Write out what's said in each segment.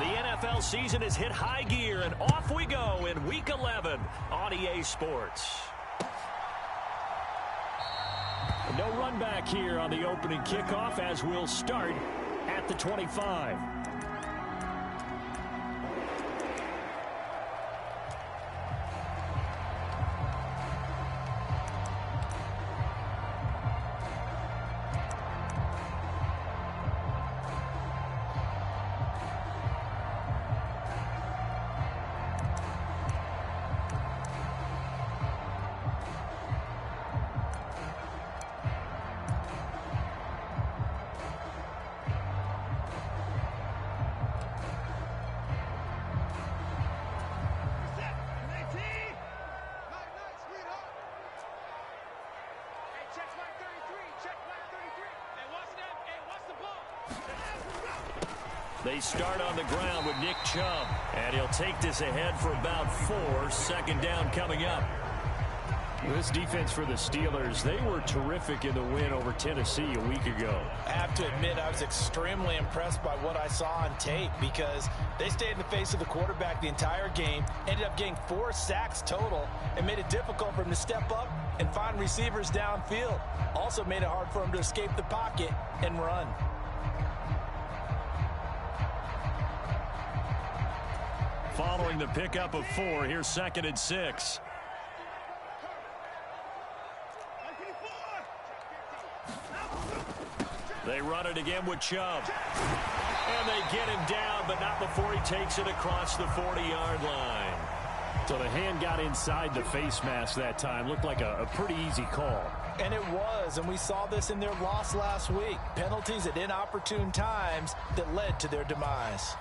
The NFL season has hit high gear, and off we go in Week 11 on EA Sports. No run back here on the opening kickoff as we'll start at the 25. They start on the ground with Nick Chubb, and he'll take this ahead for about 4. Second down coming up. This defense for the Steelers, they were terrific in the win over Tennessee a week ago. I have to admit, I was extremely impressed by what I saw on tape because they stayed in the face of the quarterback the entire game, ended up getting 4 sacks total, and made it difficult for him to step up and find receivers downfield. Also made it hard for him to escape the pocket and run. Following the pickup of 4, here's 2nd and 6. They run it again with Chubb. And they get him down, but not before he takes it across the 40-yard line. So the hand got inside the face mask that time. Looked like a pretty easy call. And it was, and we saw this in their loss last week. Penalties at inopportune times that led to their demise.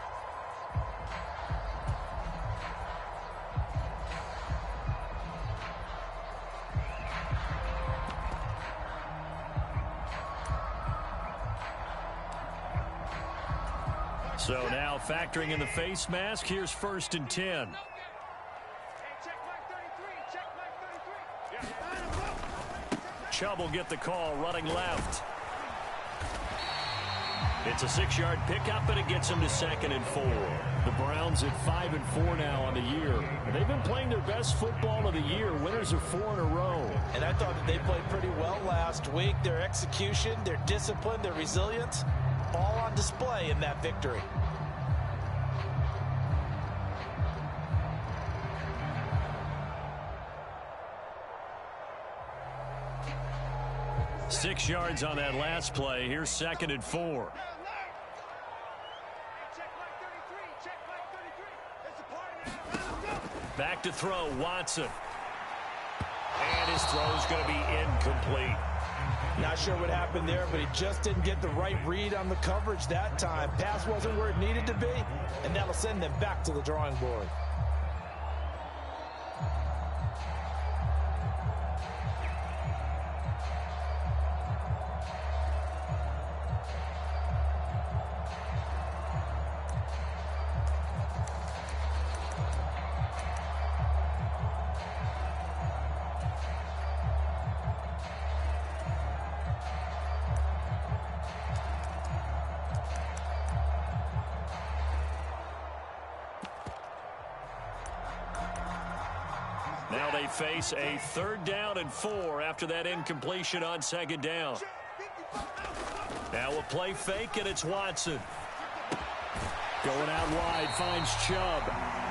So now factoring in the face mask, here's 1st and 10. Chubb will get the call running left. It's a 6-yard pickup, and it gets him to 2nd and 4. The Browns at 5 and 4 now on the year. They've been playing their best football of the year. Winners of 4 in a row. And I thought that they played pretty well last week. Their execution, their discipline, their resilience, all on display in that victory. Six yards on that last play. Here's 2nd and 4. Back to throw, Watson. And his throw's going to be incomplete. Not sure what happened there, but he just didn't get the right read on the coverage that time. Pass wasn't where it needed to be, and that'll send them back to the drawing board. Now they face a 3rd down and 4 after that incompletion on 2nd down. Now a play fake, and it's Watson. Going out wide, finds Chubb.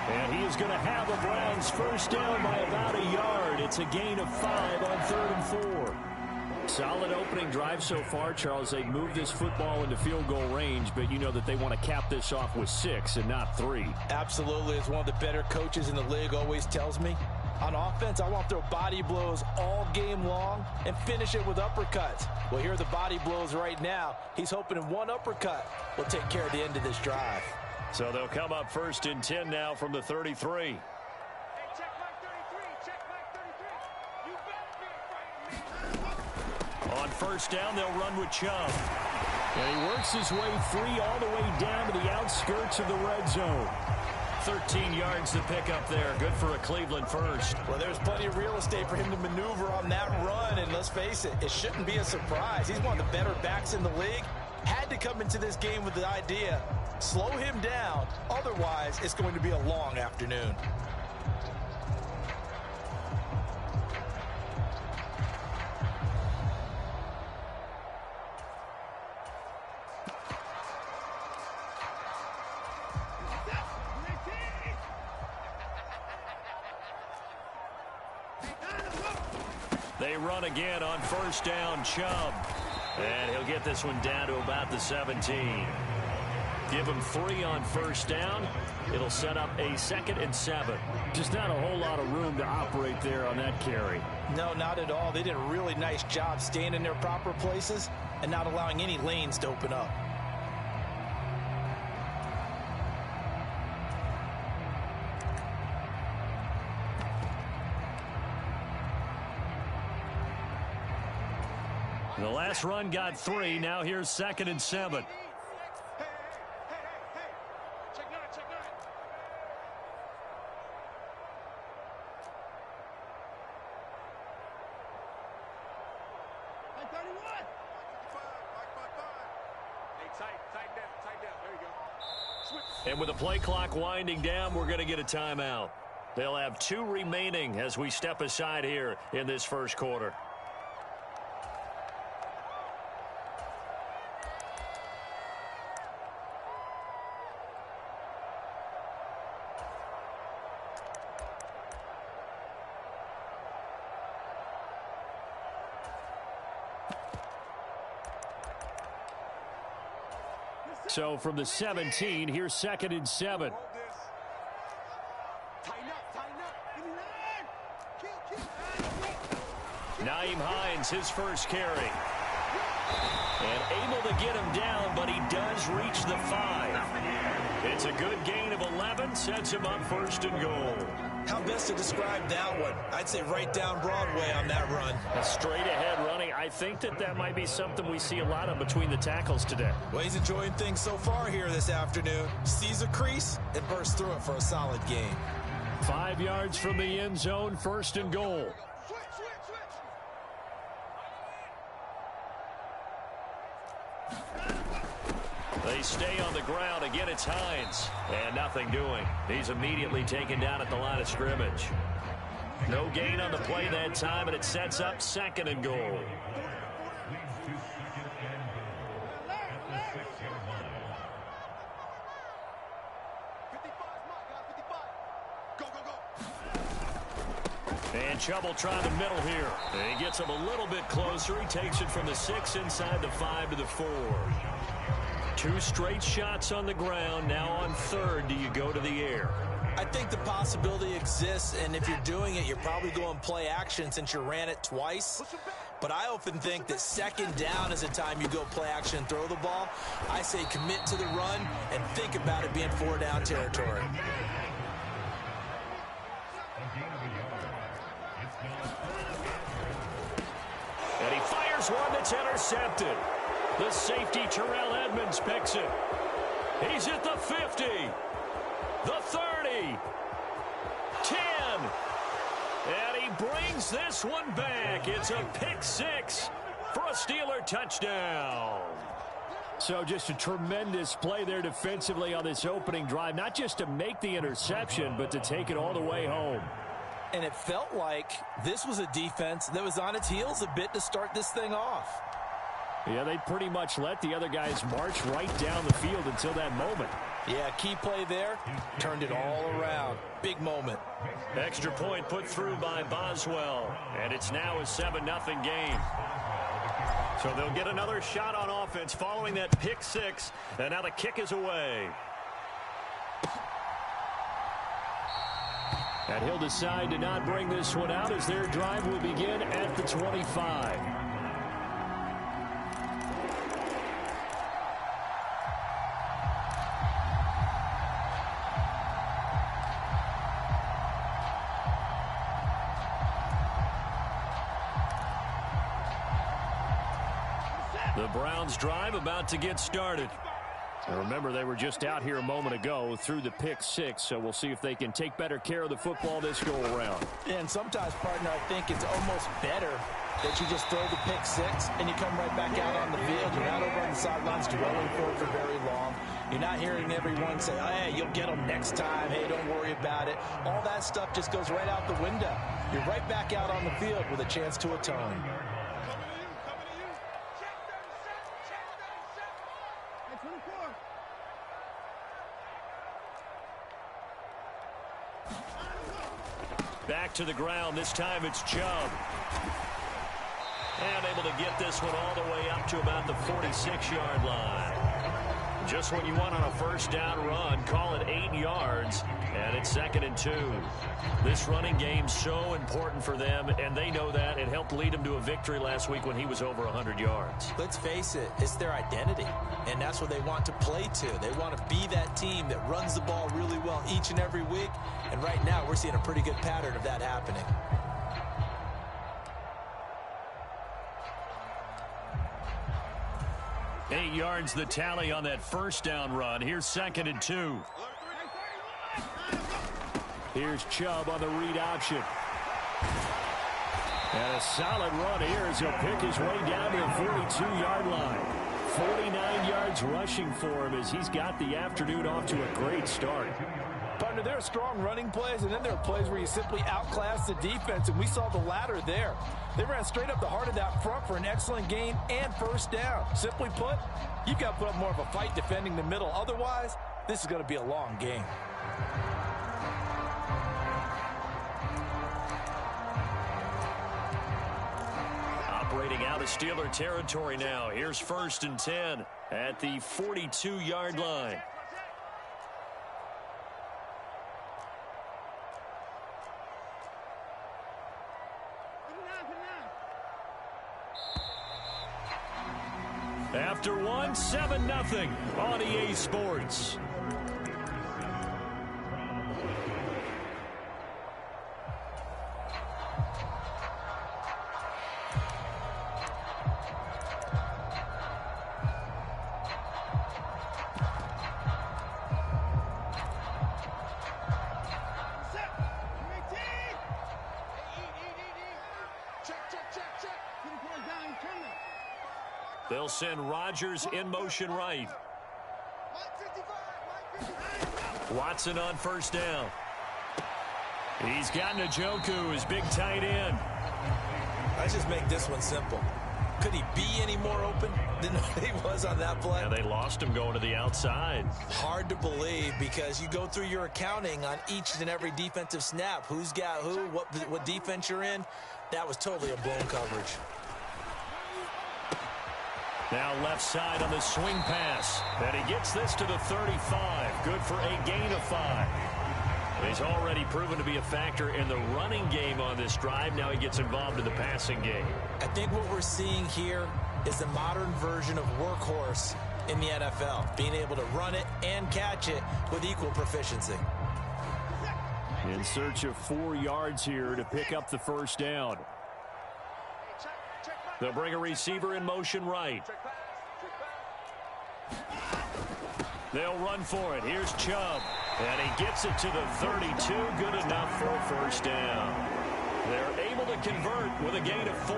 And he is going to have a Browns 1st down by about a yard. It's a gain of 5 on 3rd and 4. Solid opening drive so far, Charles. They've moved this football into field goal range, but you know that they want to cap this off with 6 and not 3. Absolutely. As one of the better coaches in the league always tells me, on offense, I want to throw body blows all game long and finish it with uppercuts. Well, here are the body blows right now. He's hoping in one uppercut will take care of the end of this drive. So they'll come up 1st and 10 now from the 33. On 1st down, they'll run with Chubb. And he works his way free all the way down to the outskirts of the red zone. 13 yards to pick up there. Good for a Cleveland first. Well, there's plenty of real estate for him to maneuver on that run, and let's face it, it shouldn't be a surprise. He's one of the better backs in the league, had to come into this game with the idea, slow him down, otherwise it's going to be a long afternoon. They run again on first down, Chubb. And he'll get this one down to about the 17. Give him 3 on first down. It'll set up a 2nd and 7. Just not a whole lot of room to operate there on that carry. No, not at all. They did a really nice job staying in their proper places and not allowing any lanes to open up. The last run got 3. Now here's 2nd and 7. And with the play clock winding down, we're going to get a timeout. They'll have 2 remaining as we step aside here in this first quarter. So from the 17, here's 2nd and 7. Nyheim Hines, his first carry. And able to get him down, but he does reach the 5. It's a good gain of 11, sets him up 1st and goal. How best to describe that one? I'd say right down Broadway on that run. A straight ahead running. I think that might be something we see a lot of between the tackles today. Well, he's enjoying things so far here this afternoon. Sees a crease and bursts through it for a solid gain. 5 yards from the end zone, 1st and goal. They stay on the ground. Again, it's Hines. And nothing doing. He's immediately taken down at the line of scrimmage. No gain on the play that time, and it sets up 2nd and goal. And Chubb will try the middle here. And he gets him a little bit closer. He takes it from the 6 inside the 5 to the 4. 2 straight shots on the ground. Now on 3rd, do you go to the air? I think the possibility exists, and if you're doing it, you're probably going play action since you ran it twice. But I often think that 2nd down is a time you go play action and throw the ball. I say commit to the run and think about it being 4 down territory. And he fires one that's intercepted. The safety, Terrell Edmonds, picks it. He's at the 50, the 30, 10. And he brings this one back. It's a pick 6 for a Steeler touchdown. So just a tremendous play there defensively on this opening drive. Not just to make the interception, but to take it all the way home. And it felt like this was a defense that was on its heels a bit to start this thing off. Yeah, they pretty much let the other guys march right down the field until that moment. Yeah, key play there. Turned it all around. Big moment. Extra point put through by Boswell. And it's now a 7-0 game. So they'll get another shot on offense following that pick 6. And now the kick is away. And he'll decide to not bring this one out as their drive will begin at the 25. The Browns drive about to get started. And remember, they were just out here a moment ago through the pick 6, so we'll see if they can take better care of the football this go around. And sometimes, partner, I think it's almost better that you just throw the pick six and you come right back out on the field. You're not over on the sidelines dwelling for it for very long. You're not hearing everyone say, oh, hey, you'll get them next time. Hey, don't worry about it. All that stuff just goes right out the window. You're right back out on the field with a chance to atone. Back to the ground. This time it's Chubb. And able to get this one all the way up to about the 46-yard line. Just what you want on a first down run. Call it 8 yards. And it's 2nd and 2. This running game's so important for them, and they know that. It helped lead them to a victory last week when he was over 100 yards. Let's face it, it's their identity, and that's what they want to play to. They want to be that team that runs the ball really well each and every week, and right now we're seeing a pretty good pattern of that happening. Eight yards the tally on that first down run. Here's 2nd and 2. Here's Chubb on the read option. And a solid run here as he'll pick his way down to the 42-yard line. 49 yards rushing for him as he's got the afternoon off to a great start. Partner, there are strong running plays, and then there are plays where you simply outclass the defense, and we saw the latter there. They ran straight up the heart of that front for an excellent gain and first down. Simply put, you've got to put up more of a fight defending the middle. Otherwise, this is going to be a long game. Operating out of Steeler territory now. Here's 1st and 10 at the 42-yard line. After one, 7-0 on EA Sports. They'll send Rodgers in motion right. Watson on first down. He's got Njoku, his big tight end. Let's just make this one simple. Could he be any more open than he was on that play? Yeah, they lost him going to the outside. Hard to believe because you go through your accounting on each and every defensive snap. Who's got who, what defense you're in. That was totally a blown coverage. Now left side on the swing pass. And he gets this to the 35. Good for a gain of 5. He's already proven to be a factor in the running game on this drive. Now he gets involved in the passing game. I think what we're seeing here is the modern version of workhorse in the NFL. Being able to run it and catch it with equal proficiency. In search of 4 yards here to pick up the first down. They'll bring a receiver in motion right. They'll run for it. Here's Chubb. And he gets it to the 32. Good enough for a first down. They're able to convert with a gain of 4.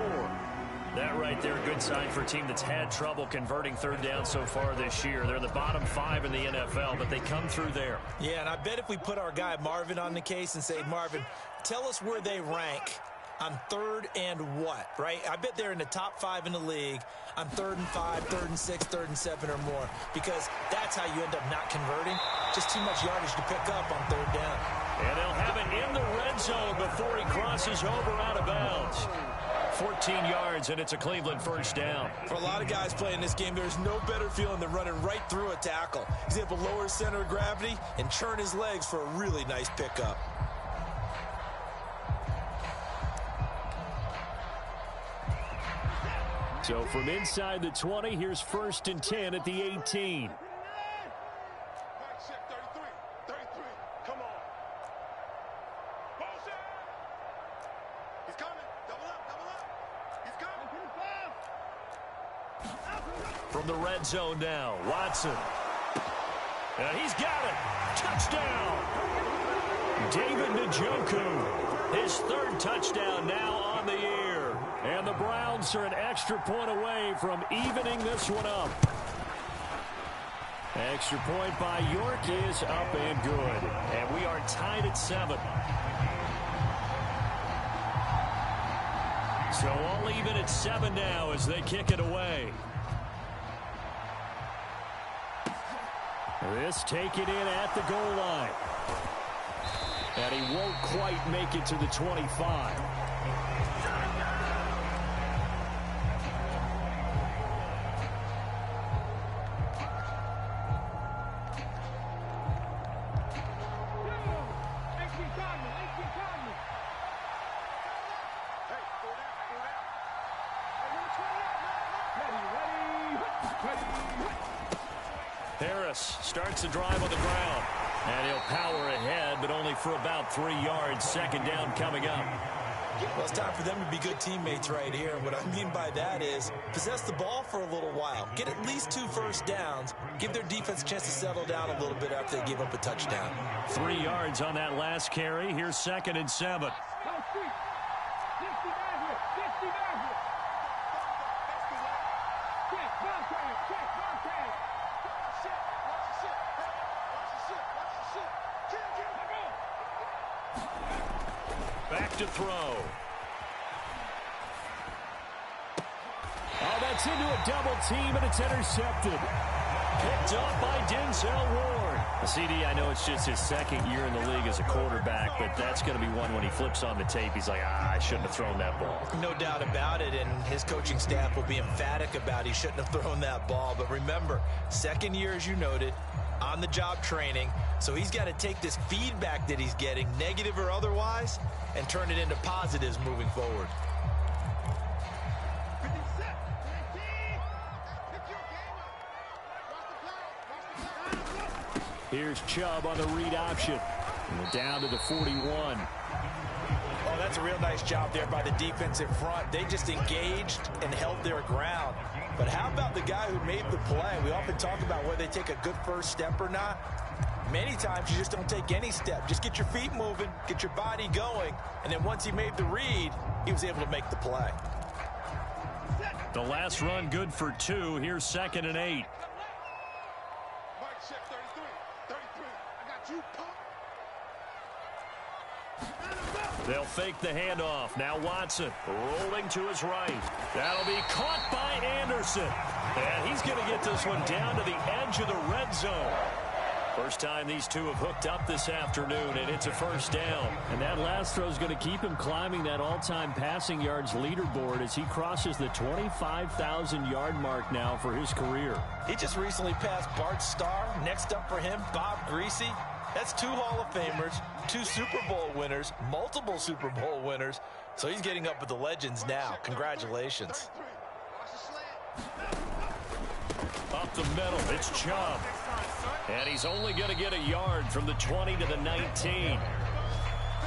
That right there, a good sign for a team that's had trouble converting third down so far this year. They're in the bottom 5 in the NFL, but they come through there. Yeah, and I bet if we put our guy Marvin on the case and say, Marvin, tell us where they rank on 3rd and what, right? I bet they're in the top 5 in the league on 3rd and 5, 3rd and 6, 3rd and 7 or more, because that's how you end up not converting. Just too much yardage to pick up on 3rd down. And they'll have it in the red zone before he crosses over out of bounds. 14 yards, and it's a Cleveland first down. For a lot of guys playing this game, there's no better feeling than running right through a tackle. He's able to lower his center of gravity and churn his legs for a really nice pickup. So from inside the 20, here's 1st and 10 at the 18. From the red zone now, Watson. And he's got it. Touchdown. David Njoku. His 3rd touchdown now on the year. And the Browns are an extra point away from evening this one up. Extra point by York is up and good. And we are tied at 7. So all even at 7 now as they kick it away. This taken in at the goal line. And he won't quite make it to the 25. Harris starts the drive on the ground. And he'll power ahead, but only for about 3 yards. Second down coming up. Well, it's time for them to be good teammates right here. What I mean by that is possess the ball for a little while. Get at least 2 first downs. Give their defense a chance to settle down a little bit after they give up a touchdown. 3 yards on that last carry. Here's 2nd and 7. Back to throw. Oh, that's into a double team, and it's intercepted. Picked up by Denzel Ward. CD, I know it's just his 2nd year in the league as a quarterback, but that's going to be one when he flips on the tape. He's like, I shouldn't have thrown that ball. No doubt about it, and his coaching staff will be emphatic about he shouldn't have thrown that ball. But remember, 2nd year, as you noted, on-the-job training, so he's got to take this feedback that he's getting, negative or otherwise, and turn it into positives moving forward. Here's Chubb on the read option. And down to the 41. Oh, that's a real nice job there by the defensive front. They just engaged and held their ground. But how about the guy who made the play? We often talk about whether they take a good first step or not. Many times you just don't take any step. Just get your feet moving, get your body going, and then once he made the read, he was able to make the play. The last run good for 2. Here's 2nd and 8. They'll fake the handoff. Now Watson rolling to his right. That'll be caught by Anderson. And he's going to get this one down to the edge of the red zone. First time these two have hooked up this afternoon, and it's a first down. And that last throw is going to keep him climbing that all-time passing yards leaderboard as he crosses the 25,000-yard mark now for his career. He just recently passed Bart Starr. Next up for him, Bob Greasy. That's 2 Hall of Famers, 2 Super Bowl winners, multiple Super Bowl winners. So he's getting up with the legends now. Congratulations. Up the middle, it's Chubb. And he's only going to get a yard from the 20 to the 19.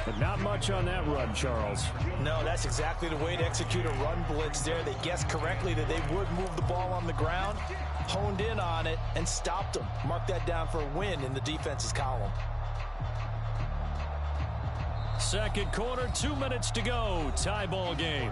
But not much on that run, Charles. No, that's exactly the way to execute a run blitz there. They guessed correctly that they would move the ball on the ground, honed in on it, and stopped them. Mark that down for a win in the defense's column. Second quarter, 2 minutes to go. Tie ball game.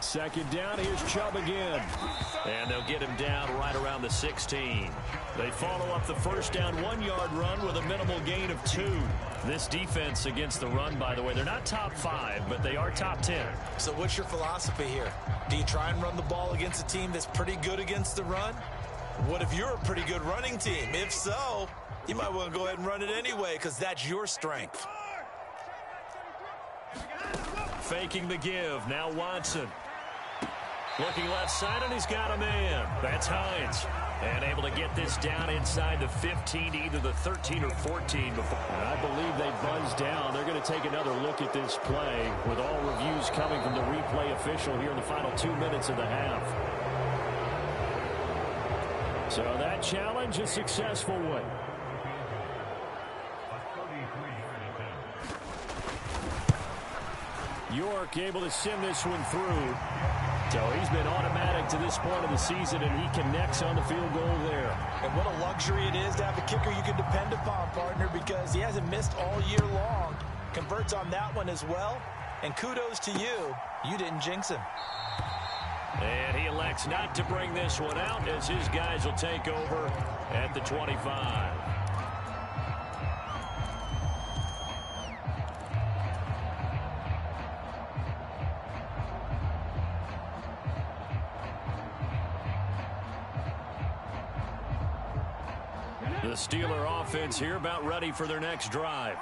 Second down, here's Chubb again. And they'll get him down right around the 16. They follow up the first down 1-yard run with a minimal gain of 2. This defense against the run, by the way, they're not top 5, but they are top 10. So what's your philosophy here? Do you try and run the ball against a team that's pretty good against the run? What if you're a pretty good running team? If so, you might want to go ahead and run it anyway because that's your strength. Faking the give. Now Watson. Looking left side, and he's got a man. That's Hines. And able to get this down inside the 15, either the 13 or 14 before. And I believe they buzzed down. They're going to take another look at this play with all reviews coming from the replay official here in the final 2 minutes of the half. So that challenge, a successful one. York able to send this one through. So he's been automatic to this point of the season, and he connects on the field goal there. And what a luxury it is to have a kicker you can depend upon, partner, because he hasn't missed all year long. Converts on that one as well. And kudos to you. You didn't jinx him. And he elects not to bring this one out as his guys will take over at the 25. The Steeler offense here about ready for their next drive.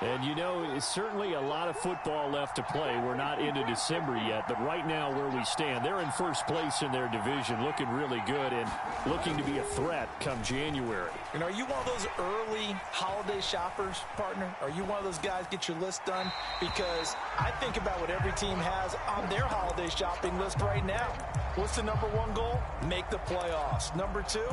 And, you know, it's certainly a lot of football left to play. We're not into December yet, but right now where we stand, they're in first place in their division, looking really good and looking to be a threat come January. And are you one of those early holiday shoppers, partner? Are you one of those guys get your list done? Because I think about what every team has on their holiday shopping list right now. What's the number one goal? Make the playoffs. Number two,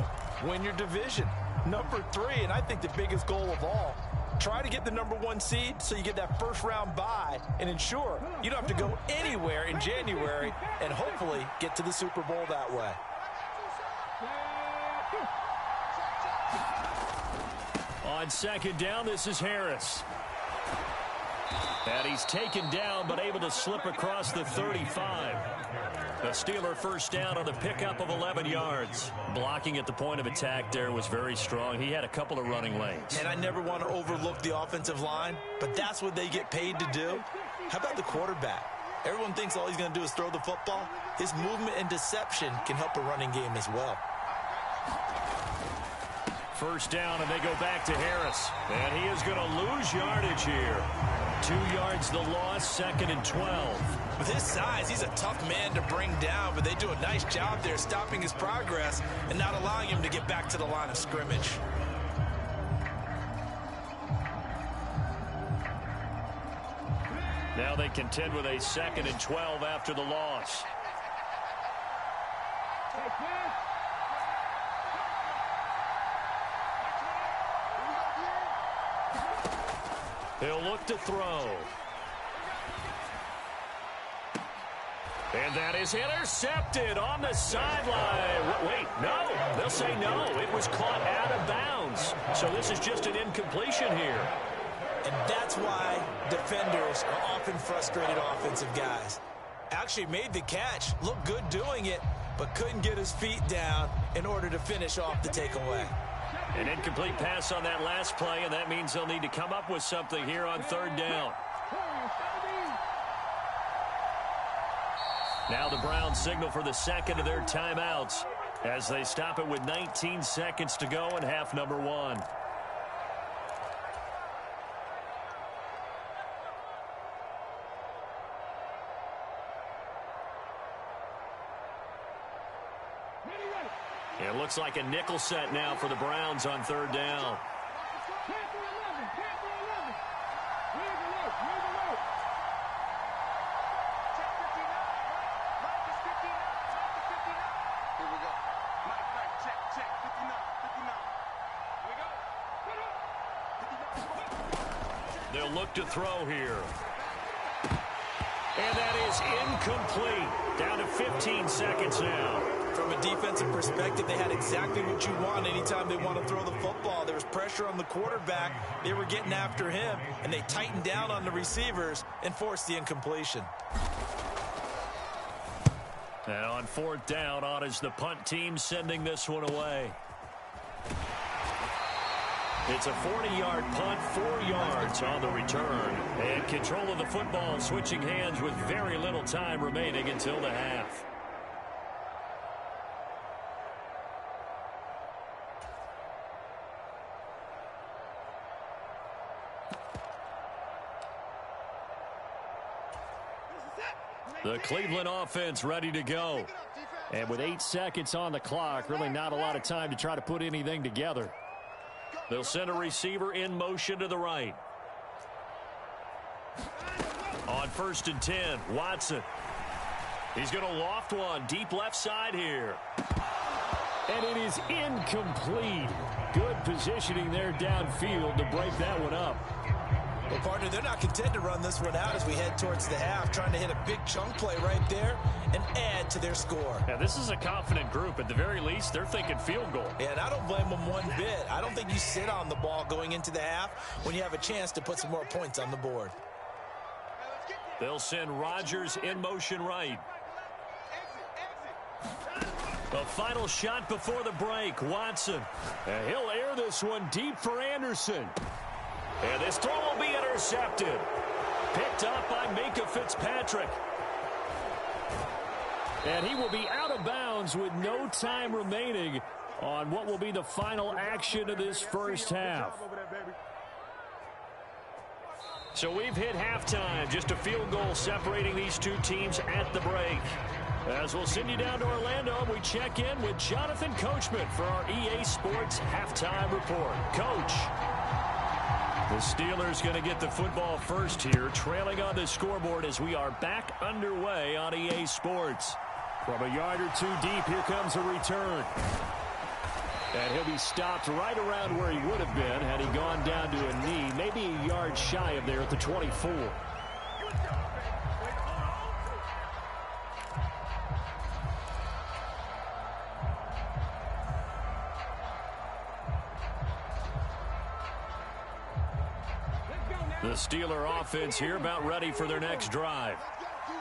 win your division. Number three, and I think the biggest goal of all, try to get the number one seed so you get that first round bye and ensure you don't have to go anywhere in January and hopefully get to the Super Bowl that way. On second down, this is Harris. And he's taken down but able to slip across the 35. The Steeler first down on the pickup of 11 yards. Blocking at the point of attack there was very strong. He had a couple of running lanes. And I never want to overlook the offensive line, but that's what they get paid to do. How about the quarterback? Everyone thinks all he's going to do is throw the football. His movement and deception can help a running game as well. First down, and they go back to Harris. And he is going to lose yardage here. 2 yards the loss, second and 12. With his size, he's a tough man to bring down, but they do a nice job there stopping his progress and not allowing him to get back to the line of scrimmage. Now they contend with a second and 12 after the loss. He'll look to throw. And that is intercepted on the sideline. Wait, no. They'll say no. It was caught out of bounds. So this is just an incompletion here. And that's why defenders are often frustrated offensive guys. Actually made the catch, looked good doing it, but couldn't get his feet down in order to finish off the takeaway. An incomplete pass on that last play, and that means they'll need to come up with something here on third down. Now the Browns signal for the second of their timeouts as they stop it with 19 seconds to go in half number one. It looks like a nickel set now for the Browns on third down. They'll look to throw here. And that is incomplete. Down to 15 seconds now. From a defensive perspective, they had exactly what you want anytime they want to throw the football. There was pressure on the quarterback. They were getting after him, and they tightened down on the receivers and forced the incompletion. And on fourth down, on is the punt team sending this one away. It's a 40-yard punt, 4 yards on the return. And control of the football switching hands with very little time remaining until the half. The Cleveland offense ready to go. And with 8 seconds on the clock, really not a lot of time to try to put anything together. They'll send a receiver in motion to the right. On 1st and 10, Watson. He's going to loft one deep left side here. And it is incomplete. Good positioning there downfield to break that one up. Well, partner, they're not content to run this one out as we head towards the half, trying to hit a big chunk play right there and add to their score. Yeah, this is a confident group. At the very least, they're thinking field goal. Yeah, and I don't blame them one bit. I don't think you sit on the ball going into the half when you have a chance to put some more points on the board. They'll send Rodgers in motion right. The final shot before the break, Watson. And he'll air this one deep for Anderson. And this throw will be intercepted. Picked up by Minka Fitzpatrick. And he will be out of bounds with no time remaining on what will be the final action of this first half. So we've hit halftime. Just a field goal separating these two teams at the break. As we'll send you down to Orlando, we check in with Jonathan Coachman for our EA Sports Halftime Report. Coach. The Steelers going to get the football first here, trailing on the scoreboard as we are back underway on EA Sports. From a yard or two deep, here comes a return. And he'll be stopped right around where he would have been had he gone down to a knee, maybe a yard shy of there at the 24. The Steeler offense here about ready for their next drive.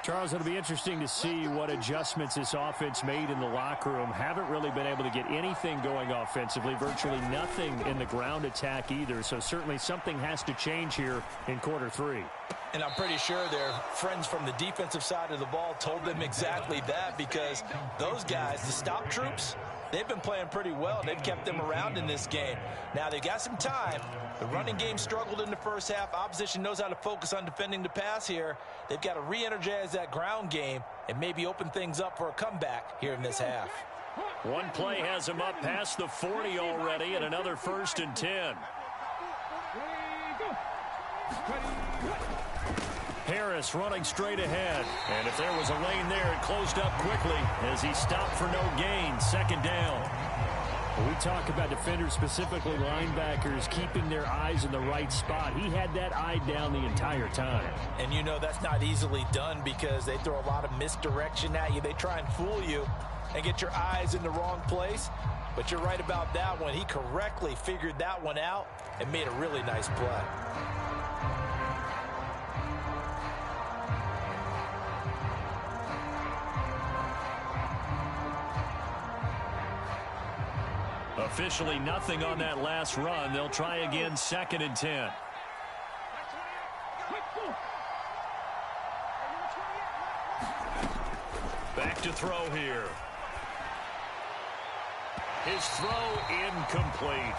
Charles, it'll be interesting to see what adjustments this offense made in the locker room. Haven't really been able to get anything going offensively, virtually nothing in the ground attack either. So certainly something has to change here in quarter 3. And I'm pretty sure their friends from the defensive side of the ball told them exactly that, because those guys, the stop troops, they've been playing pretty well. They've kept them around in this game. Now, they've got some time. The running game struggled in the first half. Opposition knows how to focus on defending the pass here. They've got to re-energize that ground game and maybe open things up for a comeback here in this half. One play has him up past the 40 already, and another 1st and 10. Harris running straight ahead. And if there was a lane there, it closed up quickly as he stopped for no gain. 2nd down. When we talk about defenders, specifically linebackers, keeping their eyes in the right spot. He had that eye down the entire time. And you know that's not easily done because they throw a lot of misdirection at you. They try and fool you and get your eyes in the wrong place. But you're right about that one. He correctly figured that one out and made a really nice play. Officially nothing on that last run. They'll try again, 2nd and 10. Back to throw here. His throw incomplete.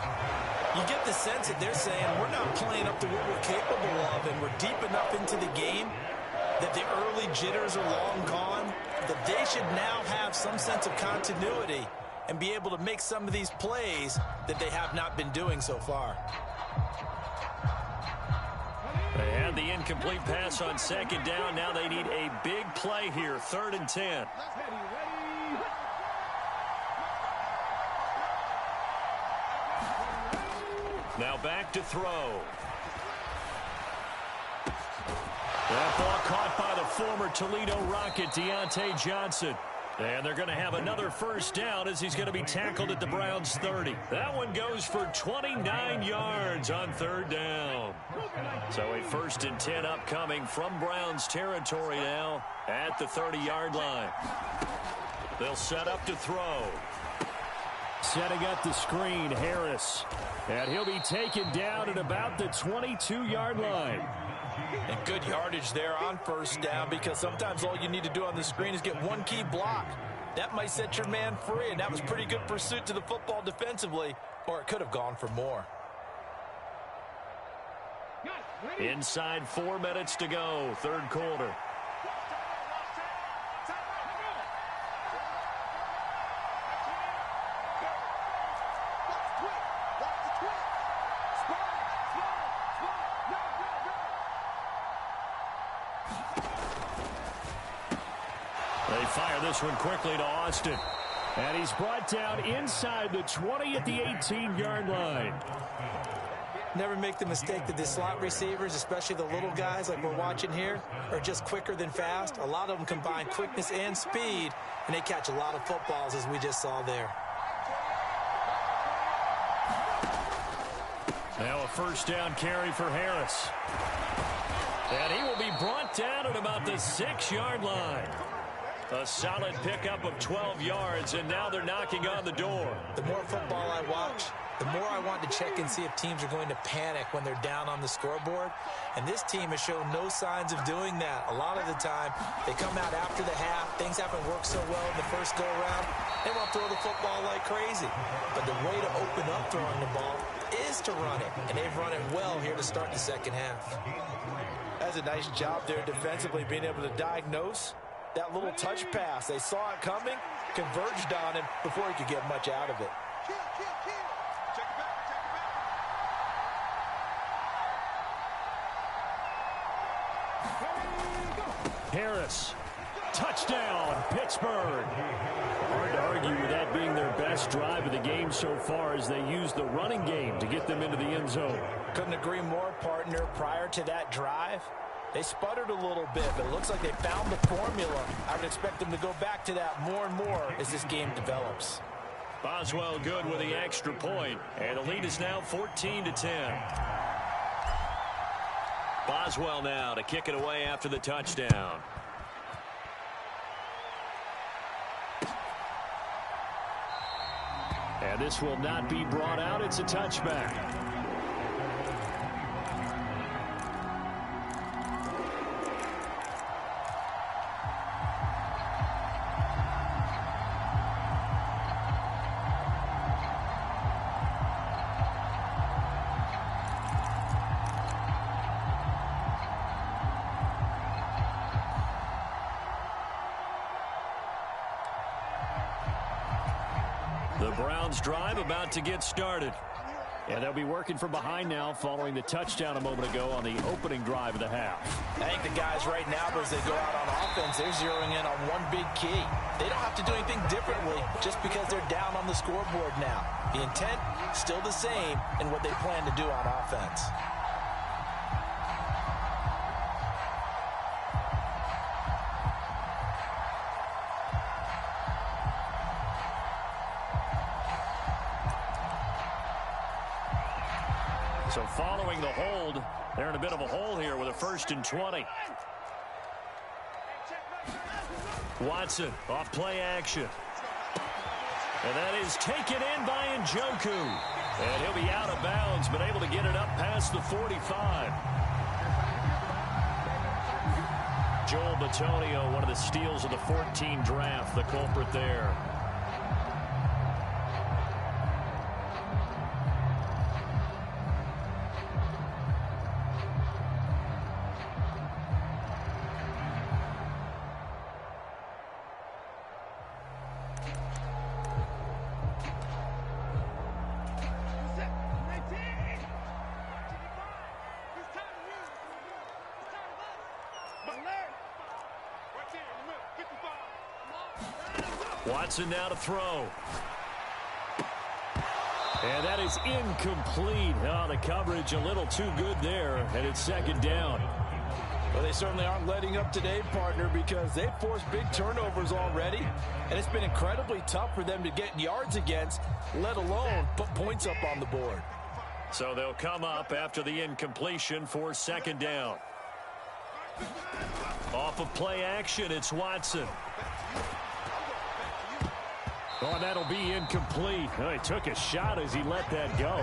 You get the sense that they're saying we're not playing up to what we're capable of, and we're deep enough into the game that the early jitters are long gone, that they should now have some sense of continuity and be able to make some of these plays that they have not been doing so far. They had the incomplete pass on 2nd down. Now they need a big play here, 3rd and 10. Now back to throw. That ball caught by the former Toledo Rocket, Deontay Johnson. And they're going to have another 1st down as he's going to be tackled at the Browns' 30. That one goes for 29 yards on 3rd down. So a 1st and 10 upcoming from Browns territory now at the 30-yard line. They'll set up to throw. Setting up the screen, Harris. And he'll be taken down at about the 22-yard line. And good yardage there on 1st down, because sometimes all you need to do on the screen is get one key block. That might set your man free, and that was pretty good pursuit to the football defensively, or it could have gone for more. Inside 4 minutes to go, 3rd quarter. They fire this one quickly to Austin. And he's brought down inside the 20 at the 18-yard line. Never make the mistake that the slot receivers, especially the little guys like we're watching here, are just quicker than fast. A lot of them combine quickness and speed, and they catch a lot of footballs, as we just saw there. Now a first down carry for Harris. And he will be brought down at about the 6-yard line. A solid pickup of 12 yards, and now they're knocking on the door. The more football I watch, the more I want to check and see if teams are going to panic when they're down on the scoreboard. And this team has shown no signs of doing that. A lot of the time, they come out after the half. Things haven't worked so well in the first go-around. They want to throw the football like crazy. But the way to open up throwing the ball is to run it. And they've run it well here to start the second half. That's a nice job there defensively, being able to diagnose that little touch pass. They saw it coming, converged on him before he could get much out of it. Harris, touchdown, Pittsburgh. Hard to argue with that being their best drive of the game so far as they used the running game to get them into the end zone. Couldn't agree more, partner. Prior to that drive, they sputtered a little bit, but it looks like they found the formula. I would expect them to go back to that more and more as this game develops. Boswell good with the extra point, and the lead is now 14-10. Boswell now to kick it away after the touchdown. And this will not be brought out. It's a touchback. The Browns drive about to get started. And they'll be working from behind now following the touchdown a moment ago on the opening drive of the half. I think the guys right now, as they go out on offense, they're zeroing in on one big key. They don't have to do anything differently just because they're down on the scoreboard now. The intent, still the same in what they plan to do on offense. So following the hold, they're in a bit of a hole here with a 1st and 20. Watson off play action. And that is taken in by Njoku. And he'll be out of bounds, but able to get it up past the 45. Joel Bitonio, one of the steals of the 14 draft, the culprit there. Watson now to throw. And that is incomplete. Oh, the coverage a little too good there, and it's 2nd down. Well, they certainly aren't letting up today, partner, because they've forced big turnovers already, and it's been incredibly tough for them to get yards against, let alone put points up on the board. So they'll come up after the incompletion for 2nd down. Off of play action, it's Watson. Oh, and that'll be incomplete. Oh, he took a shot as he let that go.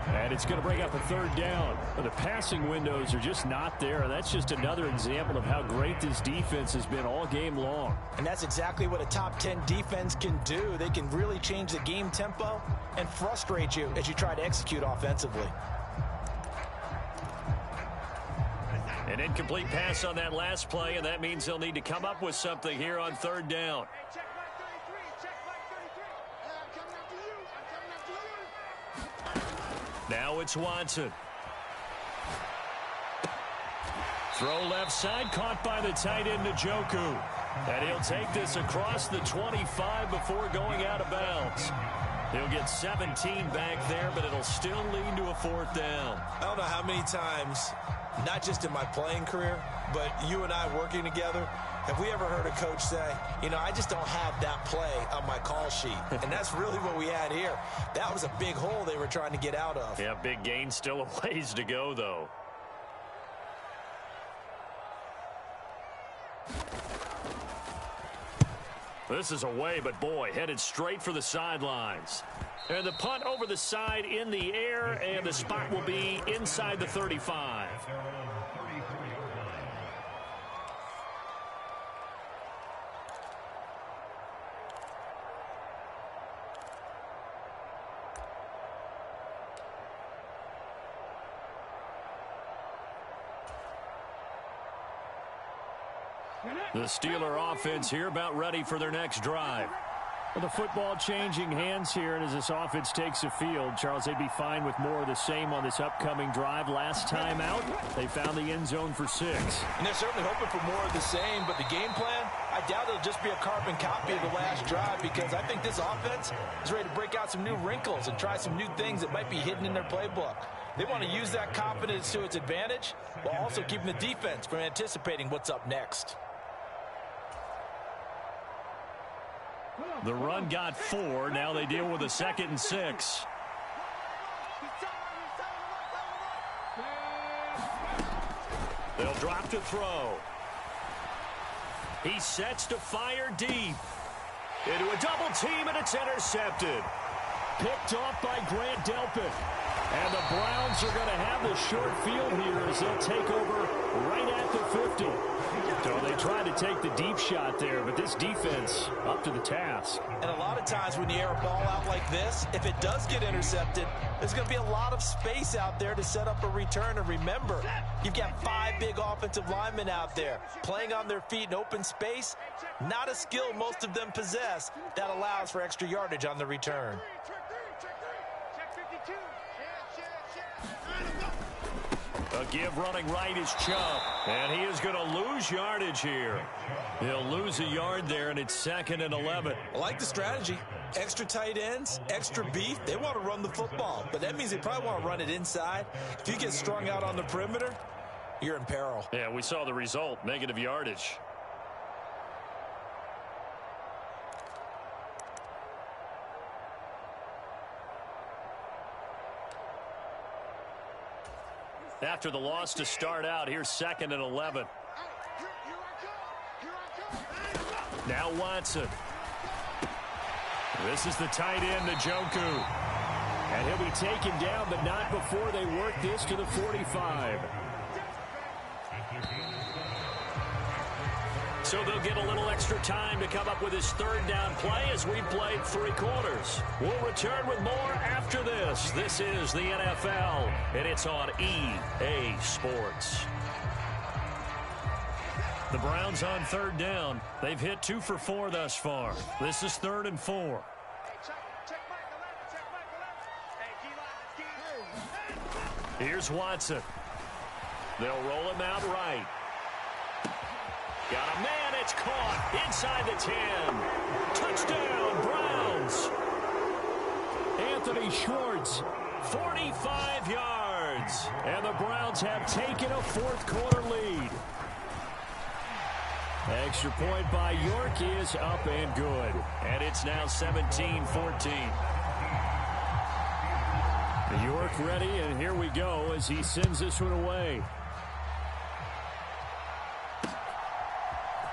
And it's going to bring up a 3rd down. But the passing windows are just not there. And that's just another example of how great this defense has been all game long. And that's exactly what a top 10 defense can do. They can really change the game tempo and frustrate you as you try to execute offensively. An incomplete pass on that last play, and that means they'll need to come up with something here on 3rd down. Now it's Watson. Throw left side, caught by the tight end, Njoku. And he'll take this across the 25 before going out of bounds. He'll get 17 back there, but it'll still lead to a 4th down. I don't know how many times, not just in my playing career, but you and I working together, have we ever heard a coach say, you know, I just don't have that play on my call sheet. And that's really what we had here. That was a big hole they were trying to get out of. Yeah, big gain, still a ways to go, though. This is away, but boy, headed straight for the sidelines. And the punt over the side in the air, and the spot will be inside the 35. The Steeler offense here about ready for their next drive. Well, the football changing hands here, and as this offense takes the field, Charles, they'd be fine with more of the same on this upcoming drive. Last time out, they found the end zone for 6. And they're certainly hoping for more of the same, but the game plan, I doubt it'll just be a carbon copy of the last drive, because I think this offense is ready to break out some new wrinkles and try some new things that might be hidden in their playbook. They want to use that confidence to its advantage while also keeping the defense from anticipating what's up next. The run got 4. Now they deal with a 2nd and 6. They'll drop to throw. He sets to fire deep. Into a double team, and it's intercepted. Picked off by Grant Delpit. And the Browns are going to have the short field here as they'll take over right at the 50. So they tried to take the deep shot there, but this defense up to the task. And a lot of times when you air a ball out like this, if it does get intercepted, there's going to be a lot of space out there to set up a return. And remember, you've got 5 big offensive linemen out there playing on their feet in open space. Not a skill most of them possess that allows for extra yardage on the return. A give running right is Chubb. And he is going to lose yardage here. He'll lose a yard there, and it's 2nd and 11. I like the strategy. Extra tight ends, extra beef. They want to run the football, but that means they probably want to run it inside. If you get strung out on the perimeter, you're in peril. Yeah, we saw the result, negative yardage. After the loss to start out, here's 2nd and 11. Now Watson. This is the tight end, Njoku. And he'll be taken down, but not before they work this to the 45. So they'll get a little extra time to come up with his 3rd down play as we played 3 quarters. We'll return with more after this. This is the NFL, and it's on EA Sports. The Browns on 3rd down. They've hit 2 for 4 thus far. This is 3rd and 4. Here's Watson. They'll roll him out right. Got a man, it's caught inside the 10. Touchdown, Browns. Anthony Schwartz, 45 yards. and the Browns have taken a 4th quarter lead. Extra point by York is up and good. And it's now 17-14. York ready, and here we go as he sends this one away.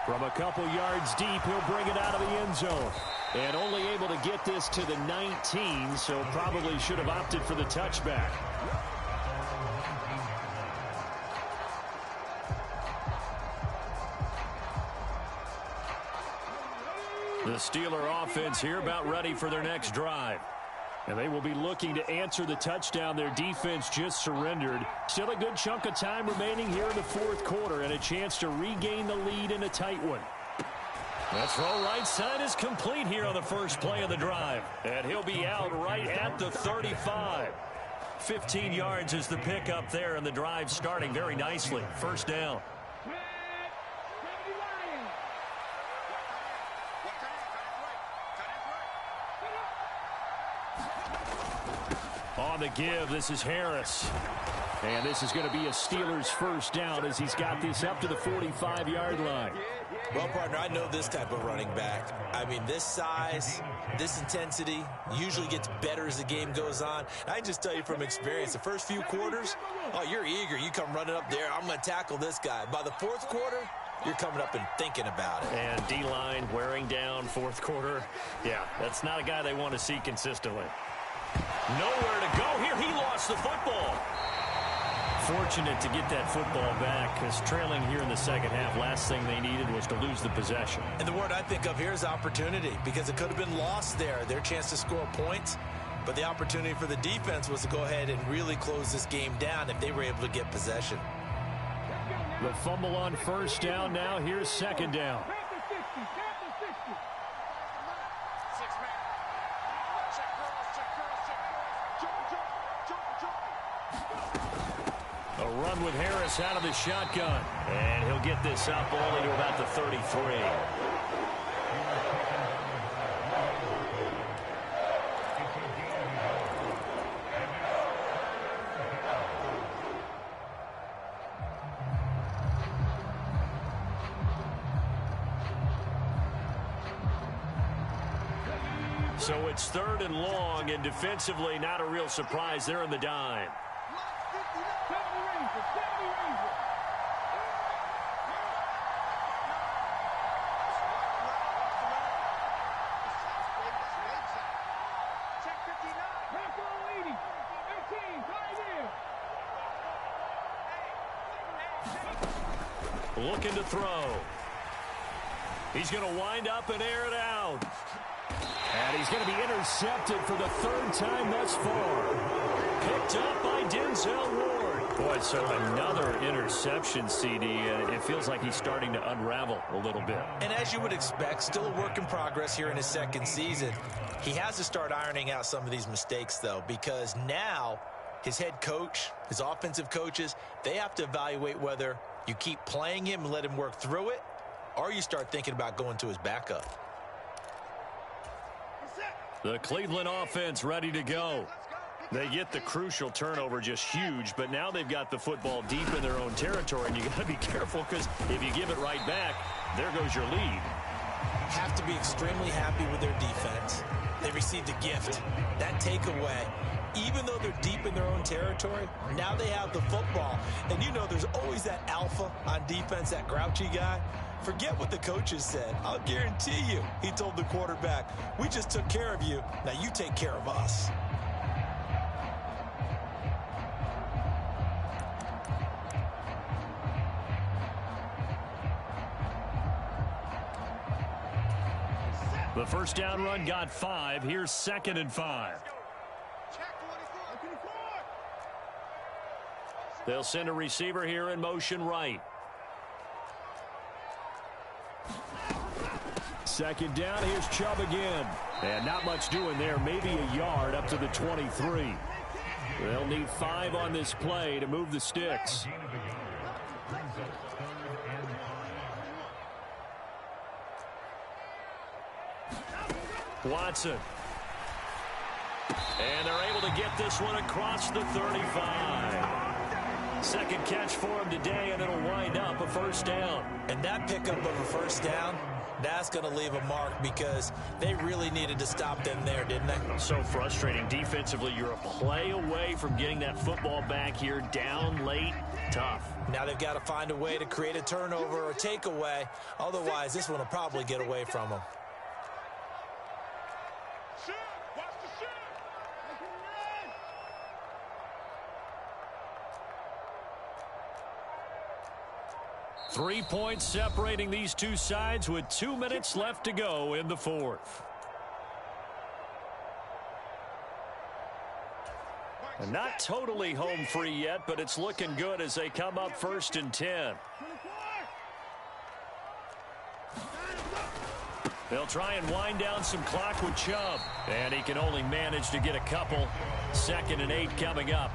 From a couple yards deep, he'll bring it out of the end zone. And only able to get this to the 19, so probably should have opted for the touchback. The Steeler offense here about ready for their next drive. And they will be looking to answer the touchdown their defense just surrendered. Still a good chunk of time remaining here in the 4th quarter and a chance to regain the lead in a tight one. That throw right side is complete here on the first play of the drive. And he'll be out right at the 35. 15 yards is the pickup there, and the drive starting very nicely. First down. On the give, this is Harris. And this is going to be a Steelers first down as he's got this up to the 45-yard line. Well, partner, I know this type of running back. I mean, this size, this intensity usually gets better as the game goes on. I just tell you from experience, the first few quarters, oh, you're eager. You come running up there, I'm going to tackle this guy. By the fourth quarter, you're coming up and thinking about it. And D-line wearing down fourth quarter. Yeah, that's not a guy they want to see consistently. Nowhere to go here. He lost the football. Fortunate to get that football back because trailing here in the second half, last thing they needed was to lose the possession. And the word I think of here is opportunity because it could have been lost there, their chance to score points. But the opportunity for the defense was to go ahead and really close this game down if they were able to get possession. The fumble on first down now. Here's second down. A run with Harris out of the shotgun. And he'll get this up only to about the 33. So it's third and long, and defensively not a real surprise. They're in the dime. Looking to throw. He's going to wind up and air it out. And he's going to be intercepted for the third time thus far. Picked up by Denzel Ward. Boy, so another interception, CD. It feels like he's starting to unravel a little bit. And as you would expect, still a work in progress here in his second season. He has to start ironing out some of these mistakes, though, because now his head coach, his offensive coaches, they have to evaluate whether you keep playing him and let him work through it, or you start thinking about going to his backup. The Cleveland offense ready to go. They get the crucial turnover, just huge, but now they've got the football deep in their own territory, and you got to be careful because if you give it right back, there goes your lead. Have to be extremely happy with their defense. They received a gift. That takeaway, even though they're deep in their own territory, now they have the football. And you know there's always that alpha on defense, that grouchy guy. Forget what the coaches said. I'll guarantee you, he told the quarterback, we just took care of you. Now you take care of us. The first down run got 5. Here's 2nd and 5. They'll send a receiver here in motion right. Second down, here's Chubb again. And not much doing there, maybe a yard up to the 23. They'll need 5 on this play to move the sticks. Watson. And they're able to get this one across the 35. Second catch for him today, and it'll wind up a first down. And that pickup of a first down, that's going to leave a mark because they really needed to stop them there, didn't they? So frustrating. Defensively, you're a play away from getting that football back here down late. Tough. Now they've got to find a way to create a turnover or takeaway. Otherwise, this one will probably get away from them. Three points separating these two sides with 2 minutes left to go in the fourth. And not totally home free yet, but it's looking good as they come up 1st and 10. They'll try and wind down some clock with Chubb. And he can only manage to get a couple. 2nd and 8 coming up.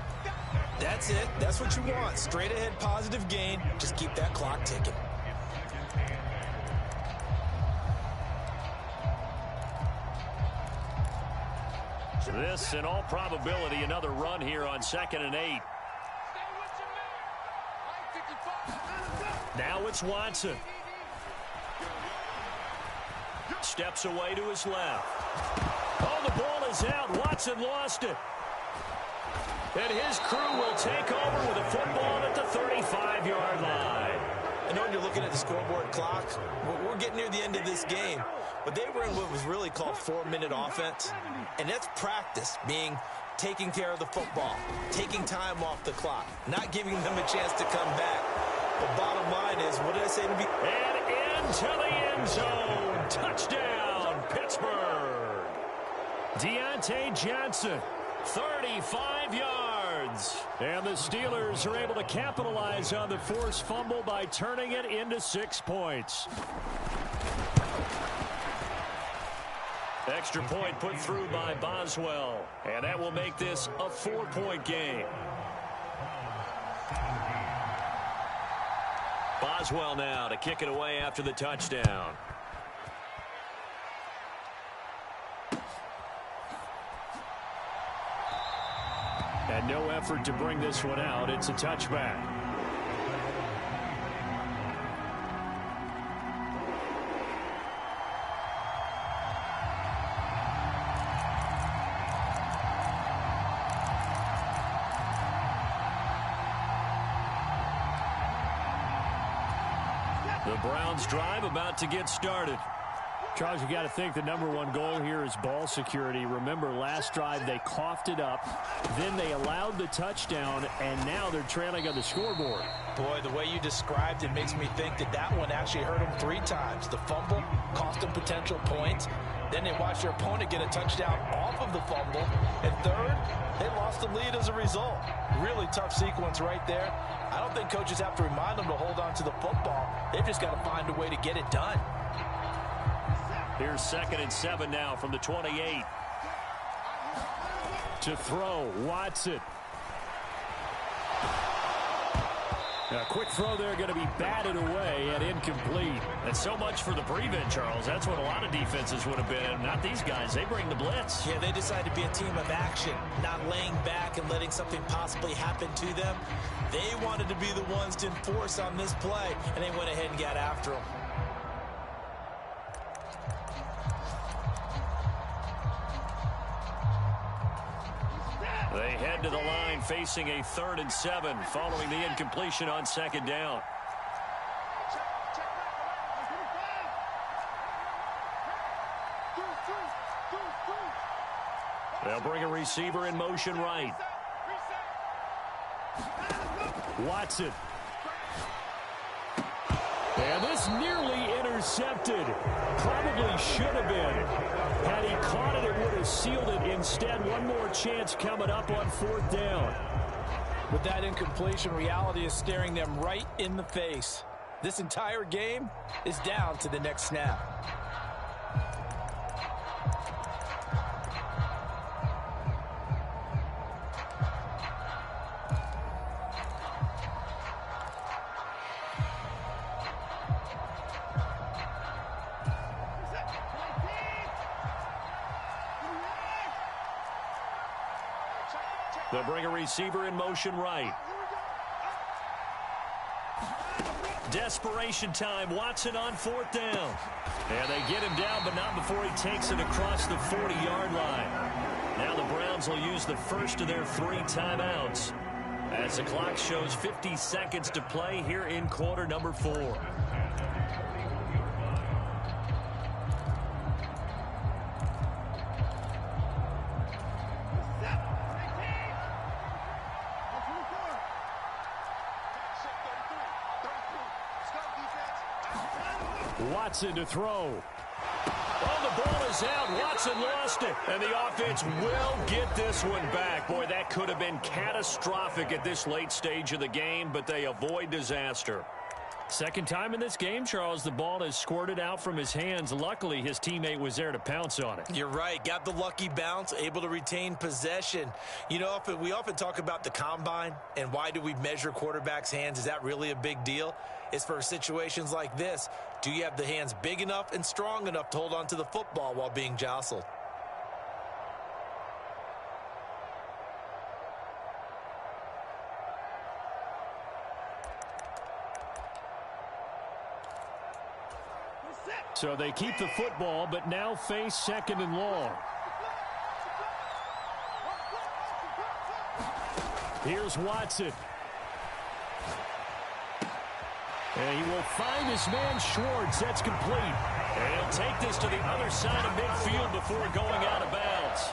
That's it. That's what you want. Straight ahead positive gain. Just keep that clock ticking. This, in all probability, another run here on 2nd and 8. Now it's Watson. Steps away to his left. Oh, the ball is out. Watson lost it. And his crew will take over with a football at the 35-yard line. I know when you're looking at the scoreboard clock, we're getting near the end of this game. But they were in what was really called 4-minute offense. And that's practice, meaning taking care of the football, taking time off the clock, not giving them a chance to come back. The bottom line is, what did I say to be? And into the end zone. Touchdown, Pittsburgh. Deontay Johnson, 35 yards. And the Steelers are able to capitalize on the forced fumble by turning it into 6 points. Extra point put through by Boswell. And that will make this a 4-point game. Boswell now to kick it away after the touchdown. And no effort to bring this one out. It's a touchback. The Browns drive about to get started. Charles, you got to think the #1 goal here is ball security. Remember, last drive they coughed it up, then they allowed the touchdown, and now they're trailing on the scoreboard. Boy, the way you described it makes me think that that one actually hurt them 3 times. The fumble cost them potential points. Then they watched their opponent get a touchdown off of the fumble. And third, they lost the lead as a result. Really tough sequence right there. I don't think coaches have to remind them to hold on to the football. They've just got to find a way to get it done. Here's 2nd and 7 now from the 28. To throw, Watson. A quick throw there going to be batted away and incomplete. And so much for the prevent, Charles. That's what a lot of defenses would have been. Not these guys. They bring the blitz. Yeah, they decided to be a team of action, not laying back and letting something possibly happen to them. They wanted to be the ones to enforce on this play, and they went ahead and got after them. They head to the line facing a 3rd and 7 following the incompletion on 2nd down. They'll bring a receiver in motion right. Watson. And this nearly intercepted. Probably should have been. Had he caught it, it would have sealed it. Instead, one more chance coming up on 4th down. With that incompletion, reality is staring them right in the face. This entire game is down to the next snap. They'll bring a receiver in motion right. Desperation time. Watson on 4th down. And they get him down, but not before he takes it across the 40-yard line. Now the Browns will use the first of their 3 timeouts as the clock shows 50 seconds to play here in quarter number 4. Watson to throw. Oh, the ball is out. Watson lost it. And the offense will get this one back. Boy, that could have been catastrophic at this late stage of the game, but they avoid disaster. Second time in this game, Charles, the ball has squirted out from his hands. Luckily, his teammate was there to pounce on it. You're right. Got the lucky bounce, able to retain possession. You know, we often talk about the combine and why do we measure quarterbacks' hands. Is that really a big deal? It's for situations like this. Do you have the hands big enough and strong enough to hold on to the football while being jostled? So they keep the football, but now face second and long. Here's Watson. And he will find his man Schwartz. That's complete. And he'll take this to the other side of midfield before going out of bounds.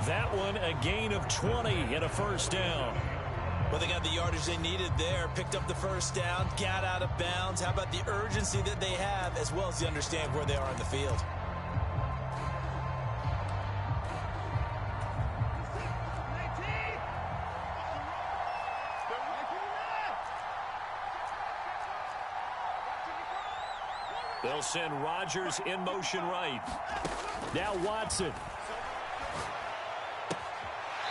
That one, a gain of 20 and a first down. Well, they got the yardage they needed there, picked up the first down, got out of bounds. How about the urgency that they have, as well as the understand where they are on the field? They'll send Rodgers in motion right. Now Watson.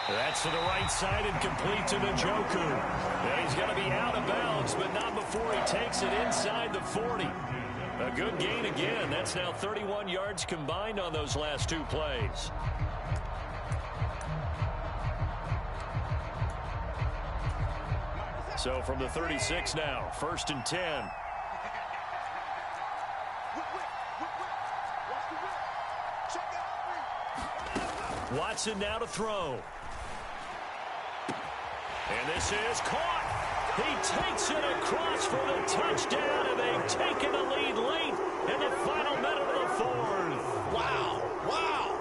That's to the right side and complete to Njoku. And he's going to be out of bounds, but not before he takes it inside the 40. A good gain again. That's now 31 yards combined on those last two plays. So from the 36 now, 1st and 10. Watson now to throw. And this is caught. He takes it across for the touchdown, and they've taken the lead late in the final minute of the fourth. Wow, wow.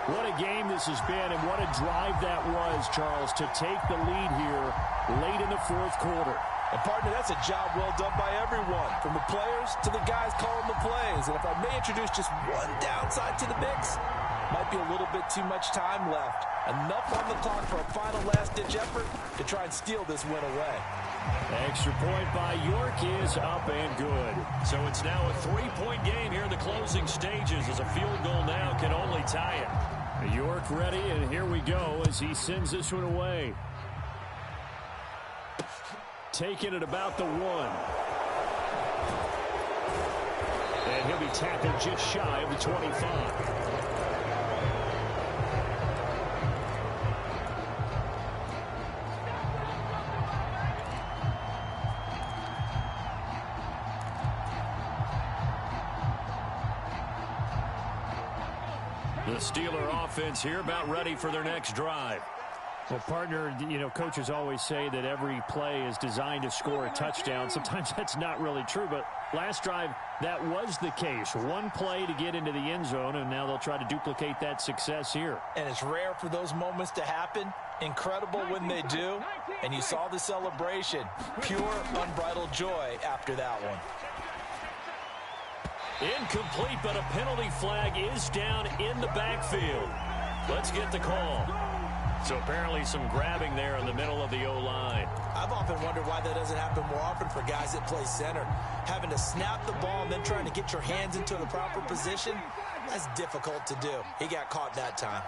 What a game this has been, and what a drive that was, Charles, to take the lead here late in the fourth quarter. And, partner, that's a job well done by everyone, from the players to the guys calling the plays. And if I may introduce just one downside to the mix, might be a little bit too much time left. Enough on the clock for a final last-ditch effort to try and steal this win away. Extra point by York is up and good. So it's now a 3-point game here in the closing stages, as a field goal now can only tie it. York ready, and here we go as he sends this one away. Taking it about the 1. And he'll be tackled just shy of the 25. The Steeler offense here about ready for their next drive. Well, partner, you know, coaches always say that every play is designed to score a touchdown. Sometimes that's not really true, but last drive, that was the case. One play to get into the end zone, and now they'll try to duplicate that success here. And it's rare for those moments to happen. Incredible when they do. And you saw the celebration. Pure, unbridled joy after that one. Incomplete, but a penalty flag is down in the backfield. Let's get the call. So apparently some grabbing there in the middle of the O-line. I've often wondered why that doesn't happen more often for guys that play center. Having to snap the ball and then trying to get your hands into the proper position, that's difficult to do. He got caught that time.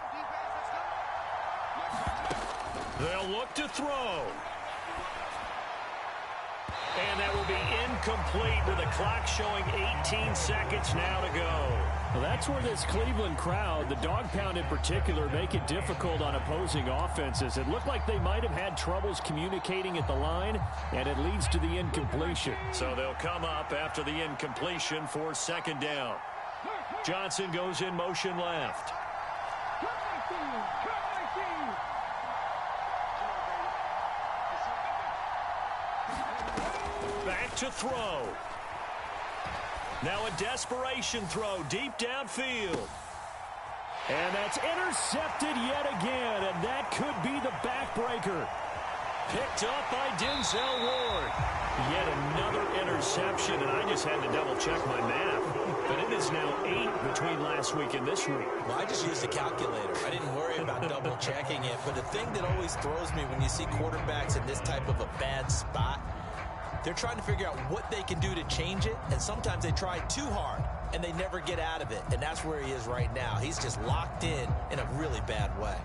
They'll look to throw. And that will be incomplete with the clock showing 18 seconds now to go. Well, that's where this Cleveland crowd, the dog pound in particular, make it difficult on opposing offenses. It looked like they might have had troubles communicating at the line, and it leads to the incompletion. So they'll come up after the incompletion for 2nd down. Johnson goes in motion left. Back to throw. Now a desperation throw deep downfield. And that's intercepted yet again, and that could be the backbreaker. Picked up by Denzel Ward. Yet another interception, and I just had to double-check my math. But it is now 8 between last week and this week. Well, I just used a calculator. I didn't worry about double-checking it. But the thing that always throws me when you see quarterbacks in this type of a bad spot, They're trying to figure out what they can do to change it, and sometimes they try too hard, and they never get out of it, and that's where he is right now. He's just locked in a really bad way.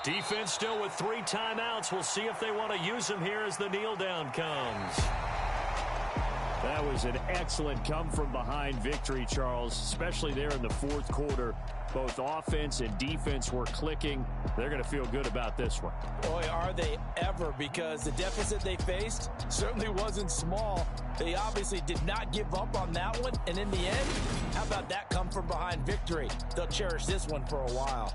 Defense still with 3 timeouts. We'll see if they want to use them here as the kneel down comes. That was an excellent come-from-behind victory, Charles, especially there in the fourth quarter. Both offense and defense were clicking. They're going to feel good about this one. Boy, are they ever, because the deficit they faced certainly wasn't small. They obviously did not give up on that one, and in the end, how about that come-from-behind victory? They'll cherish this one for a while.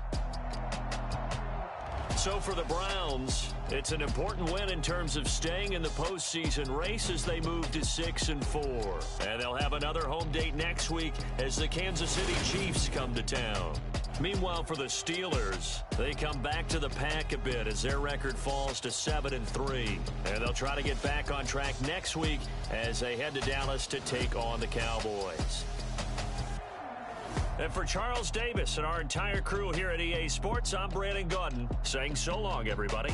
So for the Browns, it's an important win in terms of staying in the postseason race as they move to 6-4. And they'll have another home date next week as the Kansas City Chiefs come to town. Meanwhile, for the Steelers, they come back to the pack a bit as their record falls to 7-3. And they'll try to get back on track next week as they head to Dallas to take on the Cowboys. And for Charles Davis and our entire crew here at EA Sports, I'm Brandon Gaudin saying so long, everybody.